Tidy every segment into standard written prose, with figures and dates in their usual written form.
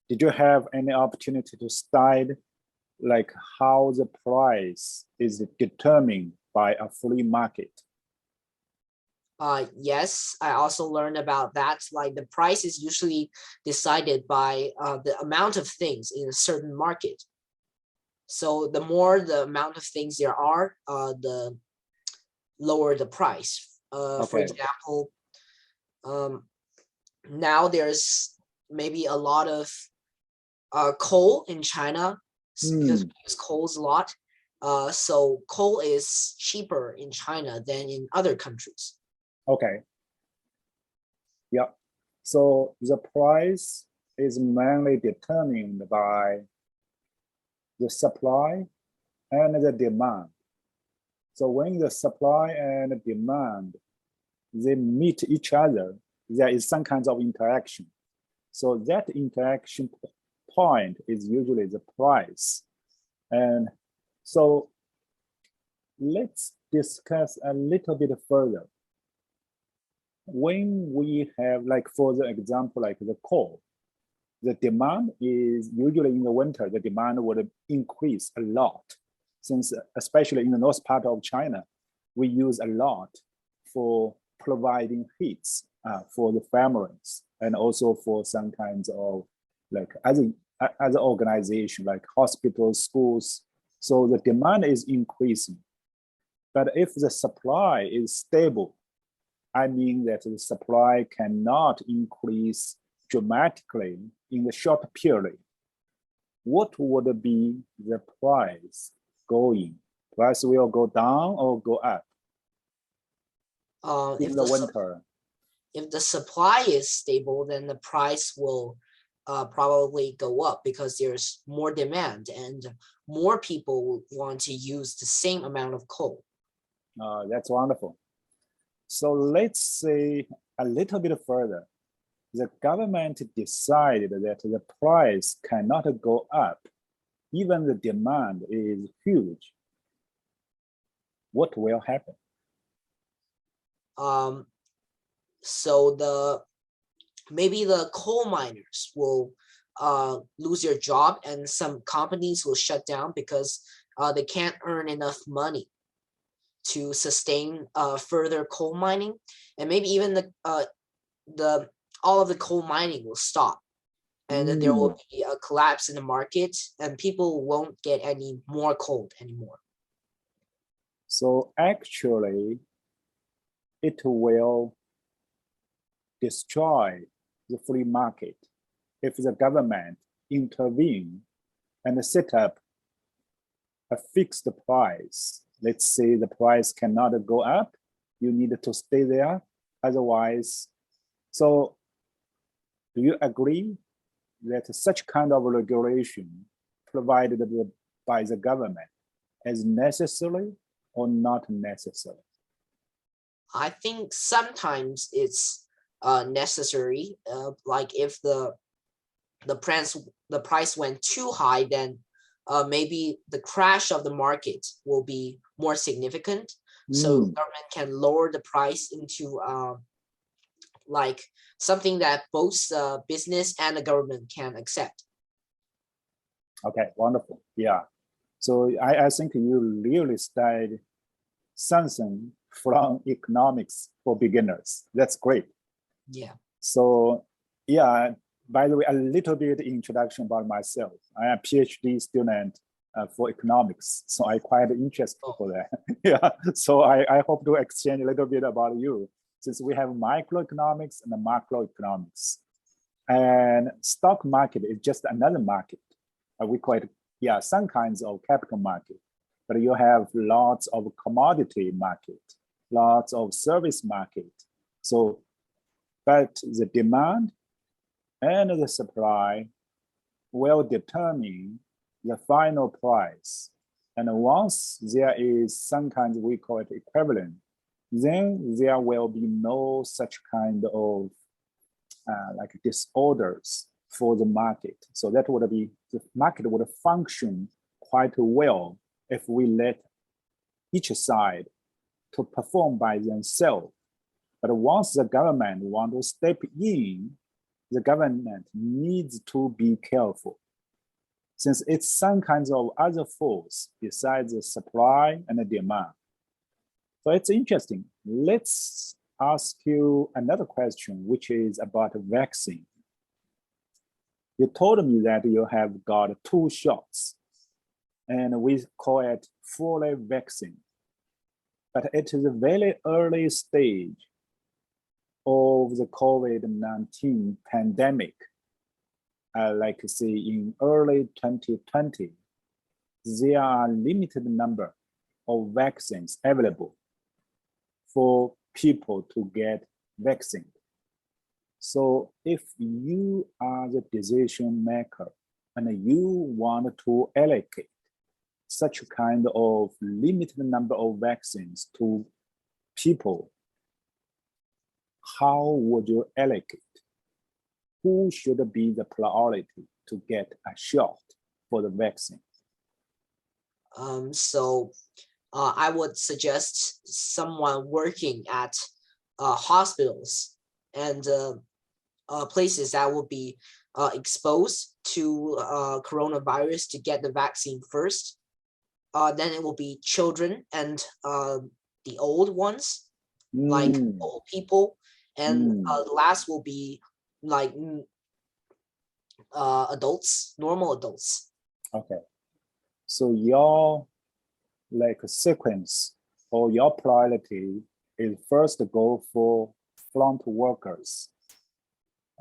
did you have any opportunity to study like how the price is determined by a free market? Yes, I also learned about that. Like the price is usually decided by the amount of things in a certain market. So the more the amount of things there are, the lower the price. For Okay. example, um, now there's maybe a lot of coal in China because Hmm. we use coals a lot. So coal is cheaper in China than in other countries. Okay. Yeah. So the price is mainly determined by the supply and the demand. So when the supply and demand, they meet each other, there is some kind of interaction. So that interaction point is usually the price. And so let's discuss a little bit further. When we have, like for the example, like the coal, the demand is usually in the winter, the demand would increase a lot, since especially in the north part of China, we use a lot for providing heats for the families and also for some kinds of like other organization like hospitals, schools. So the demand is increasing. But if the supply is stable, I mean that the supply cannot increase dramatically in the short period. What would be the price going? Price will go down or go up Uh, in if the the winter? if the supply is stable, then the price will probably go up because there's more demand and more people want to use the same amount of coal. That's wonderful. So let's say a little bit further. The government decided that the price cannot go up, even the demand is huge. What will happen? Um, so maybe the coal miners will lose their job and some companies will shut down because they can't earn enough money to sustain further coal mining, and maybe even the all of the coal mining will stop, and there will be a collapse in the market, and people won't get any more coal anymore. So actually, it will destroy the free market if the government intervene and set up a fixed price. Let's say the price cannot go up, you need to stay there, otherwise. So do you agree that such kind of regulation provided by the government is necessary or not necessary? I think sometimes it's necessary. Like if the price went too high, then maybe the crash of the market will be more significant. So government can lower the price into like something that both business and the government can accept. Okay, wonderful. Yeah. So I think you really studied something from economics for beginners. That's great. Yeah. So yeah, by the way, a little bit introduction about myself. I am a PhD student for economics, so I'm quite interested for that. Yeah, so I hope to exchange a little bit about you, since we have microeconomics and macroeconomics. And stock market is just another market. We call it, yeah, some kinds of capital market, but you have lots of commodity market, lots of service market. So, but the demand and the supply will determine the final price. And once there is some kind of, we call it equivalent, then there will be no such kind of like disorders for the market. So that would be, the market would function quite well if we let each side to perform by themselves. But once the government want to step in, the government needs to be careful, since it's some kinds of other force besides the supply and the demand. So it's interesting. Let's ask you another question, which is about vaccine. You told me that you have got 2 shots, and we call it fully vaccine. But it is a very early stage of the COVID-19 pandemic. Like say in early 2020, there are limited number of vaccines available for people to get vaccinated. So if you are the decision maker and you want to allocate such kind of limited number of vaccines to people, how would you allocate? Who should be the priority to get a shot for the vaccine? I would suggest someone working at hospitals and places that will be exposed to coronavirus to get the vaccine first. Then it will be children and the old ones, like old people. And last will be like adults, normal adults. Okay. So your like sequence or your priority is first to go for front workers.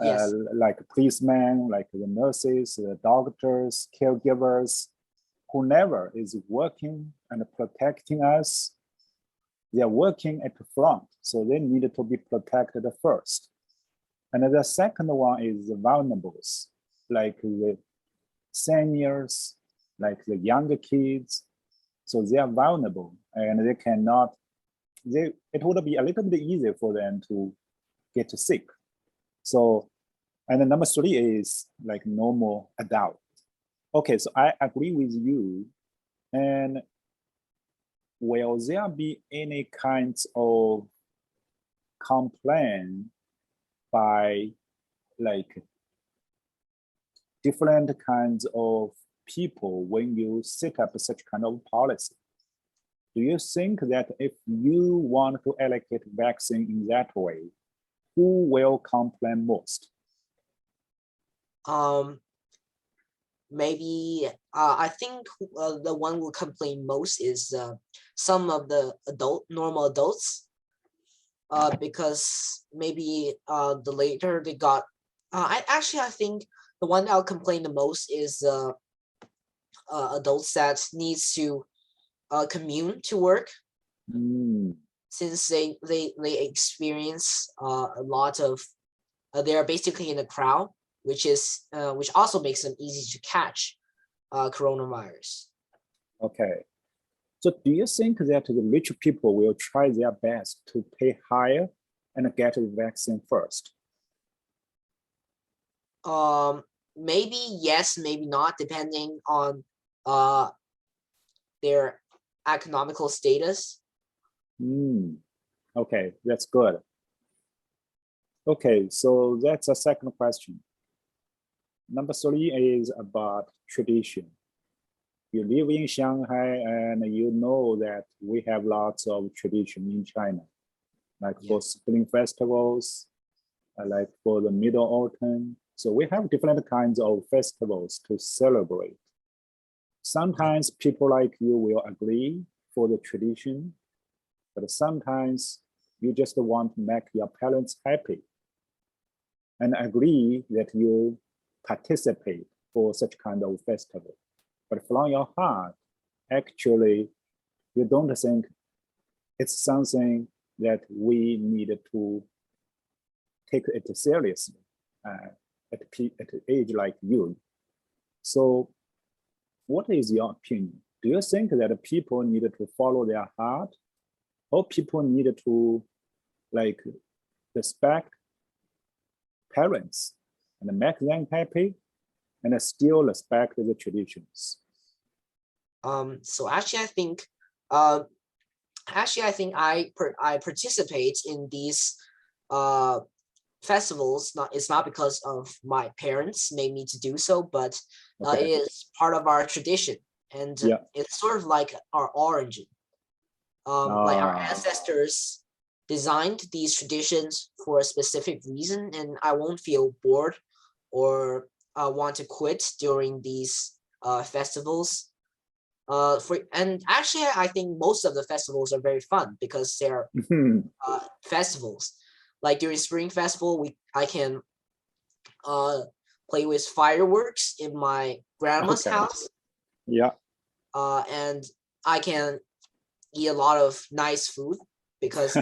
Yes. Like policemen, like the nurses, the doctors, caregivers, whoever is working and protecting us, they are working at the front, so they need to be protected first. And the second one is the vulnerables, like the seniors, like the younger kids. So they are vulnerable and they cannot, it would be a little bit easier for them to get sick. So, and the number 3 is like normal adult. Okay, so I agree with you. And will there be any kinds of complaint by like different kinds of people when you set up such kind of policy? Do you think that if you want to allocate vaccine in that way, who will complain most? Maybe I think the one who complain most is some of the normal adults, because maybe the later they got. I think the one that will complain the most is adults that needs to commute to work, since they experience a lot of they are basically in a crowd, which also makes them easy to catch coronavirus. Okay. So do you think that the rich people will try their best to pay higher and get the vaccine first? Maybe yes, maybe not, depending on their economical status. Okay, that's good. Okay, so that's a second question. Number 3 is about tradition. You live in Shanghai and you know that we have lots of tradition in China, like for spring festivals, like for the middle autumn. So we have different kinds of festivals to celebrate. Sometimes people like you will agree for the tradition, but sometimes you just want to make your parents happy and agree that you participate for such kind of festival. But from your heart, actually, you don't think it's something that we need to take it seriously at an age like you. So what is your opinion? Do you think that people need to follow their heart, or people need to like respect parents and make them happy and still respect the traditions? So actually, I think I participate in these festivals, it's not because of my parents made me to do so, but Okay. it is part of our tradition, and Yeah. it's sort of like our origin. Like our Ah, ancestors designed these traditions for a specific reason, and I won't feel bored or want to quit during these festivals. And actually, I think most of the festivals are very fun because they're festivals. Like during Spring Festival, I can play with fireworks in my grandma's okay. house, Yeah. and I can eat a lot of nice food because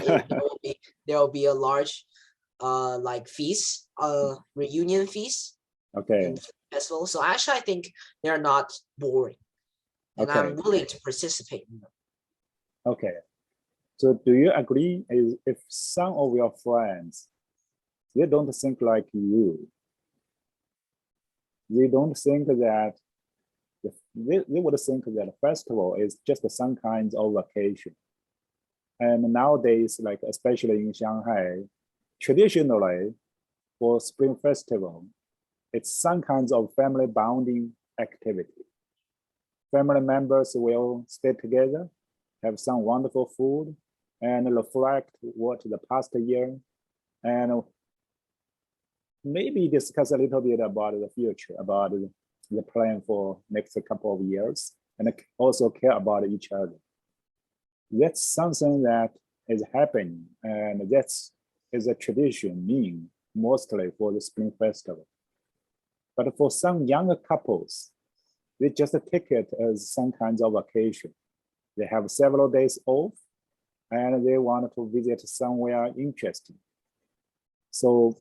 there will be a large like feast, reunion feast in Okay. the festival. So actually, I think they're not boring, and Okay. I'm willing to participate in them. Okay. So do you agree is if some of your friends, they don't think like you, they don't think that they would think that a festival is just some kinds of vacation. And nowadays, like especially in Shanghai, traditionally for Spring Festival, it's some kinds of family bonding activity. Family members will stay together, have some wonderful food, and reflect what the past year, and maybe discuss a little bit about the future, about the plan for next couple of years, and also care about each other. That's something that is happening, and that's is a tradition mean mostly for the Spring Festival. But for some younger couples, they just take it as some kinds of vacation. They have several days off, and they want to visit somewhere interesting. So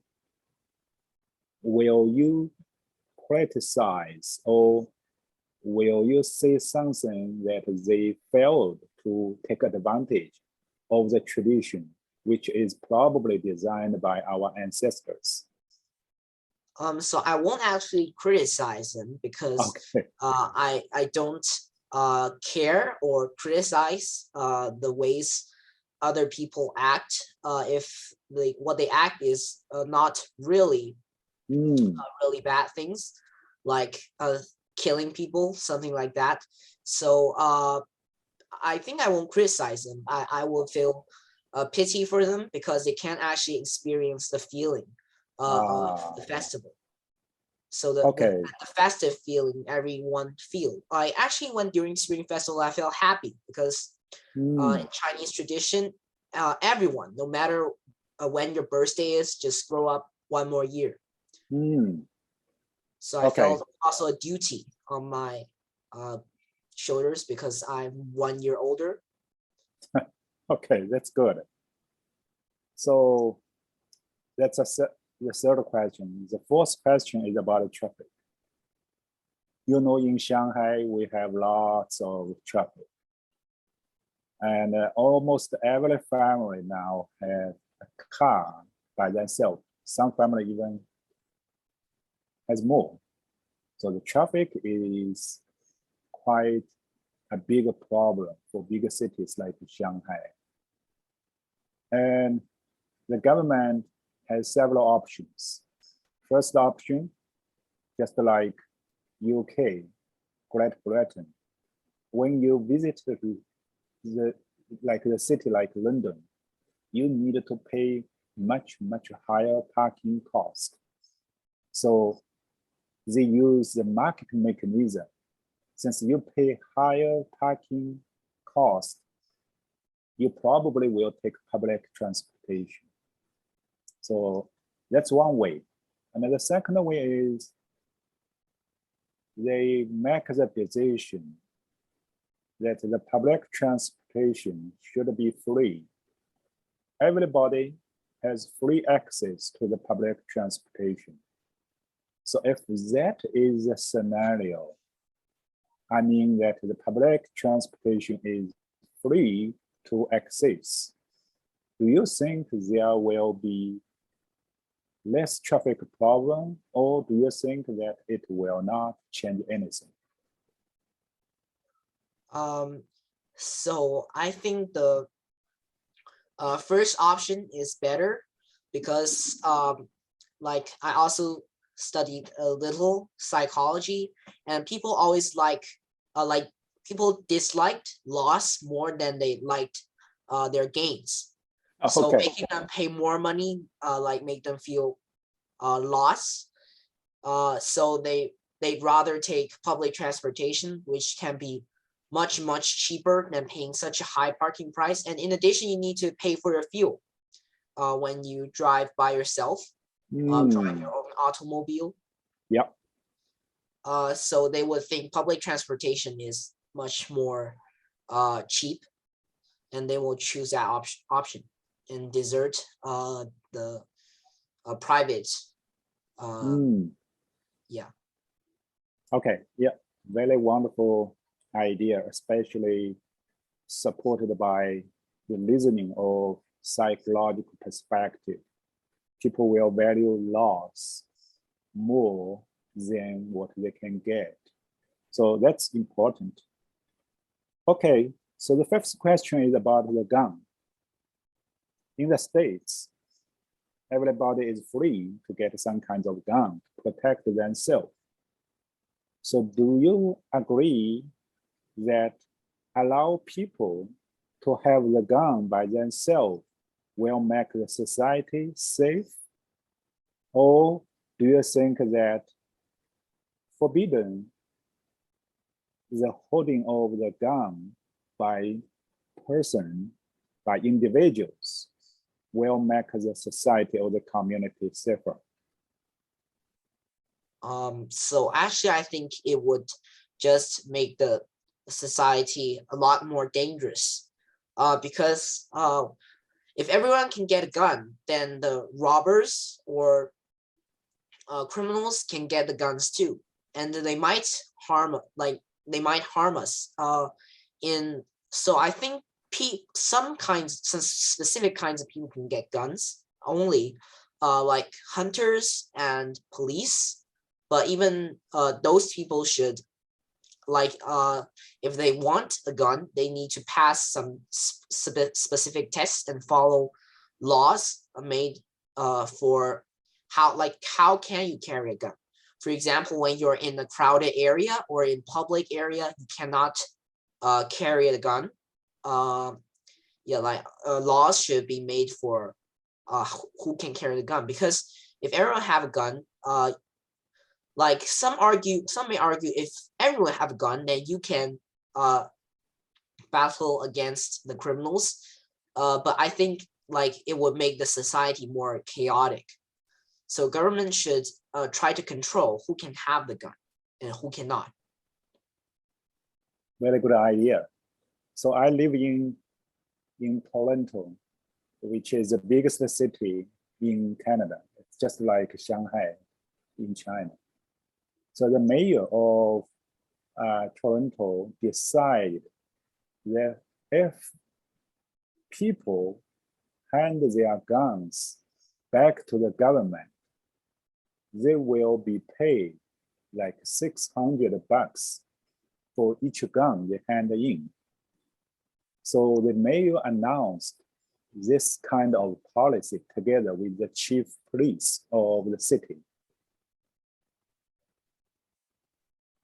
will you criticize or will you say something that they failed to take advantage of the tradition, which is probably designed by our ancestors? So I won't actually criticize them because Okay. I don't care or criticize the ways other people act if what they act is not really Mm, really bad things like killing people, something like that. So I think I won't criticize them. I will feel pity for them because they can't actually experience the feeling of the festival. So okay. the festive feeling everyone feel. I actually went during Spring Festival. I felt happy because in Mm, Chinese tradition, everyone, no matter when your birthday is, just grow up one more year. mm, So I okay. felt also a duty on my uh, shoulders because I'm 1 year older. Okay, that's good. So that's the third question. The fourth question is about traffic. You know, in Shanghai, we have lots of traffic. And almost every family now have a car by themselves. Some family even has more. So the traffic is quite a big problem for bigger cities like Shanghai. And the government has several options. First option, just like UK, Great Britain, when you visit the like the city like London, you need to pay much higher parking cost. So they use the market mechanism. Since you pay higher parking cost, you probably will take public transportation. So that's one way. And the second way is they make the decision that the public transportation should be free. Everybody has free access to the public transportation. So if that is the scenario, I mean that the public transportation is free to access. Do you think there will be less traffic problem, or do you think that it will not change anything? So I think the first option is better because like I also studied a little psychology, and people always like people disliked loss more than they liked their gains. So Okay. making them pay more money like make them feel loss. So they'd rather take public transportation, which can be much cheaper than paying such a high parking price. And in addition, you need to pay for your fuel when you drive by yourself, drive your own automobile. Yeah. So they would think public transportation is much more cheap, and they will choose that option and desert the private. Yeah. Okay. Yeah. Very wonderful idea, especially supported by the reasoning of psychological perspective. People will value loss more than what they can get. So that's important. Okay, so the fifth question is about the gun. In the States, everybody is free to get some kind of gun to protect themselves. So do you agree that allow people to have the gun by themselves will make the society safe? Or do you think that forbidden the holding of the gun by person, by individuals, will make the society or the community safer? So actually, I think it would just make the society a lot more dangerous. Because if everyone can get a gun, then the robbers or criminals can get the guns too, and they might harm us. So I think some specific kinds of people can get guns only, like hunters and police. But even those people should, like, if they want a gun, they need to pass some specific tests and follow laws made for how can you carry a gun. For example, when you're in a crowded area or in public area, you cannot carry a gun. Laws should be made for who can carry the gun, because if everyone have a gun, like some may argue, if everyone have a gun, then you can battle against the criminals. But I think like it would make the society more chaotic. So government should try to control who can have the gun and who cannot. Very good idea. So I live in Toronto, which is the biggest city in Canada. It's just like Shanghai in China. So the mayor of Toronto decided that if people hand their guns back to the government, they will be paid like $600 for each gun they hand in. So the mayor announced this kind of policy together with the chief police of the city.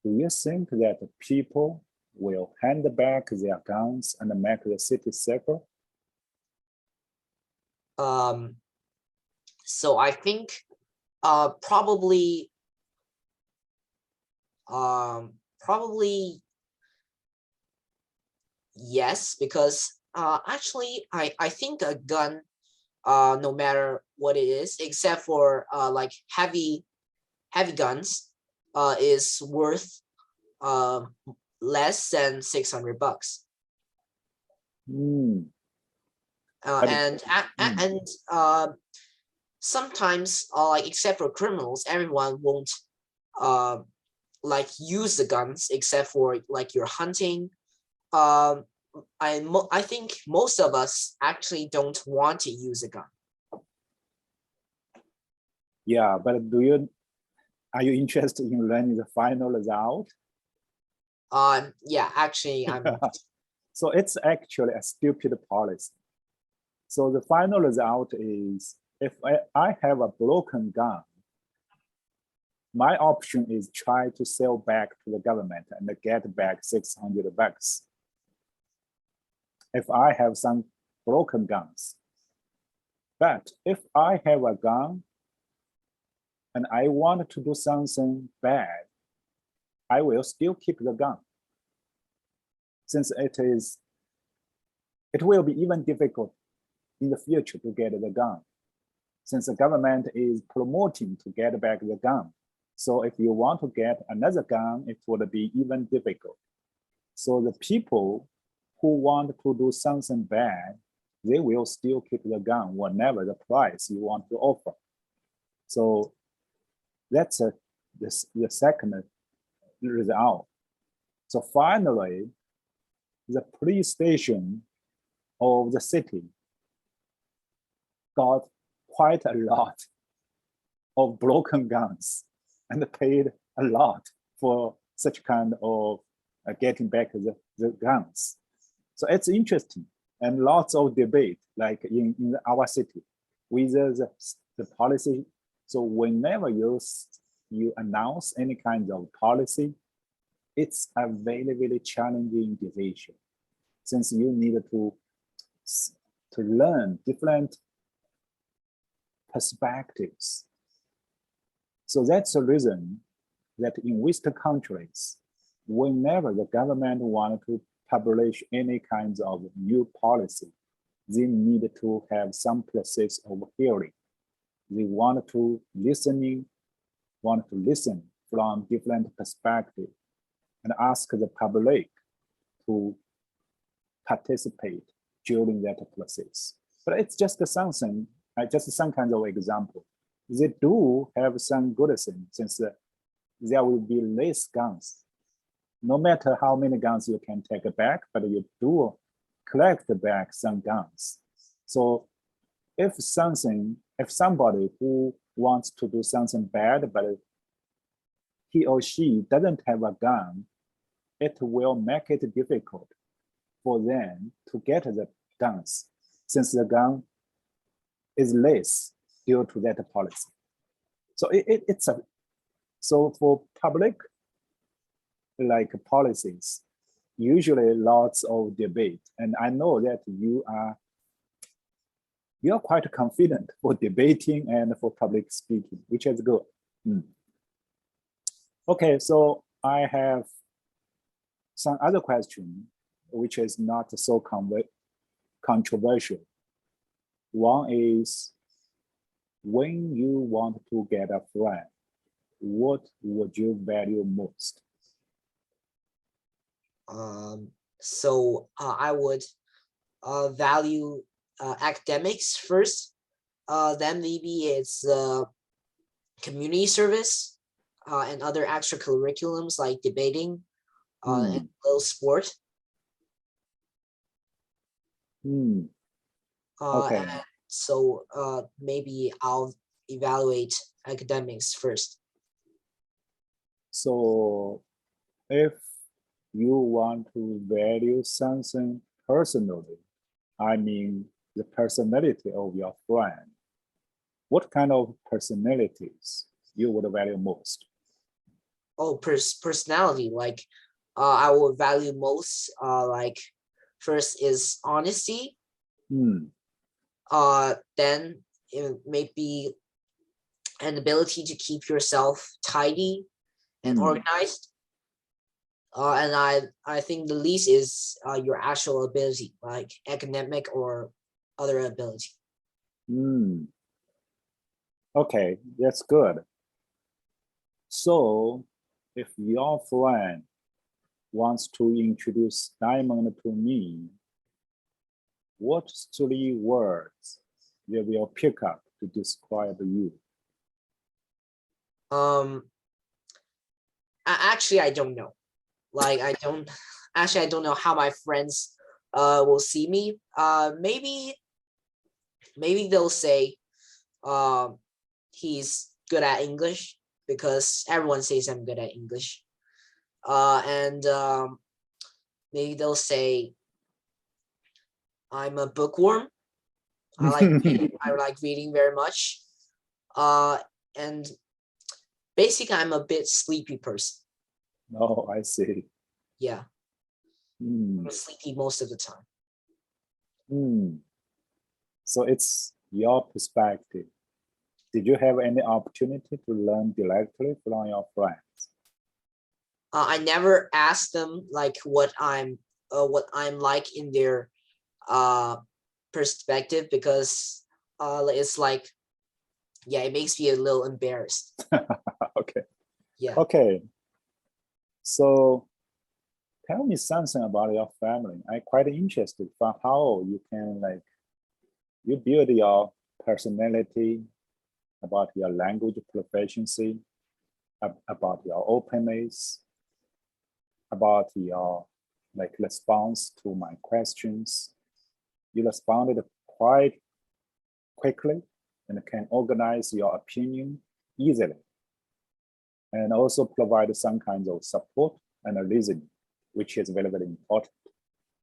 Do you think that people will hand back their guns and make the city safer? So I think probably yes, because actually I think a gun, no matter what it is, except for like heavy guns, is worth less than $600. And sometimes like except for criminals, everyone won't like use the guns except for like you're hunting. I think most of us actually don't want to use a gun. Yeah, but are you interested in learning the final result? Yeah, actually I'm So it's actually a stupid policy. So the final result is if I have a broken gun, my option is try to sell back to the government and get back $600. If I have some broken guns. But if I have a gun and I want to do something bad, I will still keep the gun. Since it will be even difficult in the future to get the gun, since the government is promoting to get back the gun. So if you want to get another gun, it would be even difficult. So the people who want to do something bad, they will still keep the gun, whatever the price you want to offer. So that's the second result. So finally, the police station of the city got quite a lot of broken guns and paid a lot for such kind of getting back the guns. So it's interesting and lots of debate, like in our city, with the policy. So whenever you announce any kind of policy, it's a very, very challenging decision, since you need to learn different perspectives. So that's the reason that in Western countries, whenever the government want to publish any kinds of new policy, they need to have some process of hearing. They want to listen from different perspectives and ask the public to participate during that process. But it's just something, just some kind of example. They do have some good things, since there will be less guns. No matter how many guns you can take back, but you do collect back some guns. So if somebody who wants to do something bad, but he or she doesn't have a gun, it will make it difficult for them to get the guns, since the gun is less due to that policy. So so for public like policies, usually lots of debate, and I know that you are quite confident for debating and for public speaking, which is good. Okay, so I have some other question, which is not so controversial. One is, when you want to get a friend, what would you value most? I would value academics first, then maybe it's community service and other extracurriculums like debating and a little sport. Okay. And so maybe I'll evaluate academics first. So if you want to value something personally, I mean the personality of your friend, what kind of personalities you would value most? Oh, personality, like I will value most, like first is honesty. Then it may be an ability to keep yourself tidy and organized. And I think the least is your actual ability, like academic or other ability. Okay, that's good. So if your friend wants to introduce Diamond to me, what 3 words they will pick up to describe you? Actually, I don't know. Like I don't know how my friends will see me. Maybe they'll say he's good at English, because everyone says I'm good at English. And maybe they'll say I'm a bookworm, I like reading very much. And basically I'm a bit sleepy person. Oh, I see. Yeah, Hmm. I'm sleepy most of the time. Hmm. So it's your perspective. Did you have any opportunity to learn directly from your friends? I never asked them like what I'm like in their perspective, because it's like, yeah, it makes me a little embarrassed. Okay. Yeah. Okay. So tell me something about your family. I'm quite interested for how you can like you build your personality, about your language proficiency, about your openness, about your like response to my questions. You responded quite quickly and can organize your opinion easily, and also provide some kinds of support and a reasoning, which is very, very important.